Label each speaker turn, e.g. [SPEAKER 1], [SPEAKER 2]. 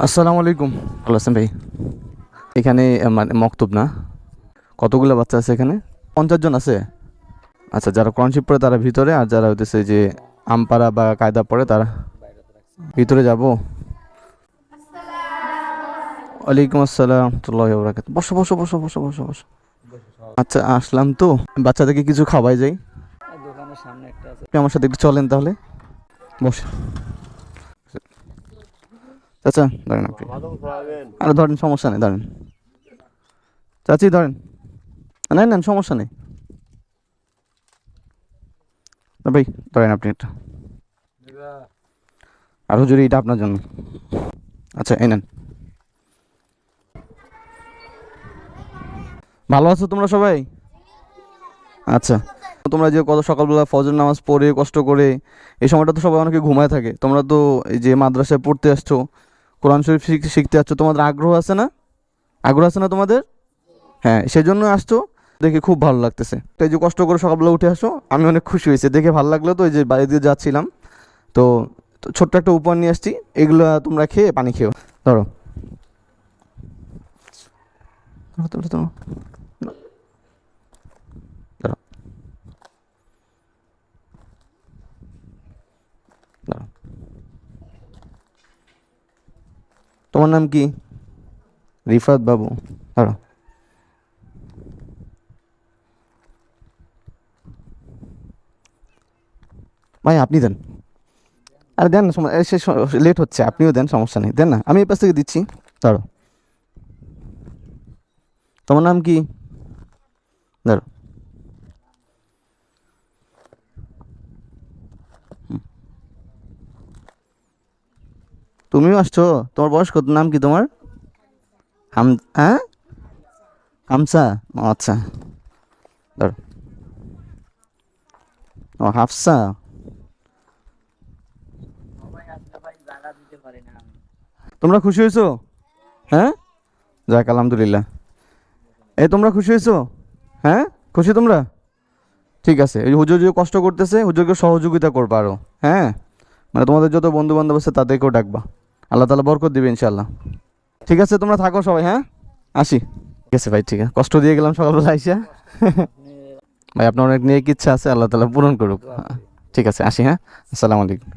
[SPEAKER 1] আসসালামু আলাইকুম। ভালো আছেন ভাই? এখানে মানে মক্তব না, কতগুলো বাচ্চা আছে এখানে? 50 জন আছে। আচ্ছা, যারা কোরআনশিপ পড়ে তারা ভিতরে, আর যারা হইতেছে যে আমপারা বা কায়দা পড়ে তারা ভিতরে যাব। ওয়ালাইকুম আসসালাম রহমতুল্লাহি ওয়া বারাকাতুহু। বসো বসো বসো বসো বসো বসো। আচ্ছা, আসলাম তো, বাচ্চাদেরকে কিছু খাওয়াই যাই।
[SPEAKER 2] দোকানের সামনে একটা আছে।
[SPEAKER 1] আপনি আমার সাথে একটু চলেন তাহলে। বসে চাচা ধরেন আপনি, আরে ধরেন, সমস্যা নেই, ধরেন চাচি, ধরেন, নেন নেন, সমস্যা নেই। না ভাই, ধরেন আপনি এটা, আর হুজুরি এটা আপনার জন্য। আচ্ছা, এই নেন। ভালো আছো তোমরা সবাই? আচ্ছা, তোমরা যে কত সকালবেলা ফজর নামাজ পড়ে কষ্ট করে, এই সময়টা তো সবাই অনেকে ঘুমায় থাকে। তোমরা তো এই যে মাদ্রাসায় পড়তে আসছো, কোরআন শরীফ শিখতে আসছো, তোমাদের আগ্রহ আছে না? আগ্রহ আছে না তোমাদের? হ্যাঁ, সেই জন্য আসছো। দেখে খুব ভালো লাগতেছে। তো এই যে কষ্ট করে সকালবেলা উঠে আসো, আমি অনেক খুশি হয়েছি দেখে, ভালো লাগলো। তো এই যে বাড়ি দিয়ে যাচ্ছিলাম, তো তো ছোট্ট একটা উপহার নিয়ে আসছি, এগুলো তোমরা খেয়ে পানি খেও। ধরো ধরো ধরো ধরো, ধরো ধরো। তোমার নাম কি? রিফাত বাবু। ধরো ভাই, আপনি দেন। আরে দেন না, লেট হচ্ছে, আপনিও দেন, সমস্যা নেই, দেন না, আমি এই পাশ থেকে দিচ্ছি। ধরো, তোমার নাম কি? ধরো। তুমিও আসছো? তোমার বয়স কত? নাম কি তোমার? হাম, হ্যাঁ, হামসা। ও আচ্ছা, ধরো। ও হাফসা।
[SPEAKER 2] সবাই আসলে ভাই জায়গা দিতে পারি না আমি।
[SPEAKER 1] তোমরা খুশি হয়েছো? হ্যাঁ, যাক আলহামদুলিল্লাহ। এই তোমরা খুশি হয়েছো? হ্যাঁ, খুশি তোমরা? ঠিক আছে, এই হুজুর যে কষ্ট করতেছে, হুজুরকে সহযোগিতা করবা আরো। হ্যাঁ, মানে তোমাদের যত বন্ধু বান্ধব আছে তাদেরকেও ডাকবা। আল্লাহ তালা বরকত দিবে ইনশাল্লাহ। ঠিক আছে, তোমরা থাকো সবাই। হ্যাঁ, আসি। ঠিক আছে ভাই, ঠিক আছে, কষ্ট দিয়ে গেলাম সকালবেলা আইসা।
[SPEAKER 2] আপনি
[SPEAKER 1] ভাই, আপনার অনেক নেক ইচ্ছা আছে, আল্লাহ তালা পূরণ করুক।
[SPEAKER 2] দোয়া
[SPEAKER 1] হ্যাঁ,
[SPEAKER 2] করি।
[SPEAKER 1] ঠিক আছে, আসি। হ্যাঁ, আসসালামু আলাইকুম।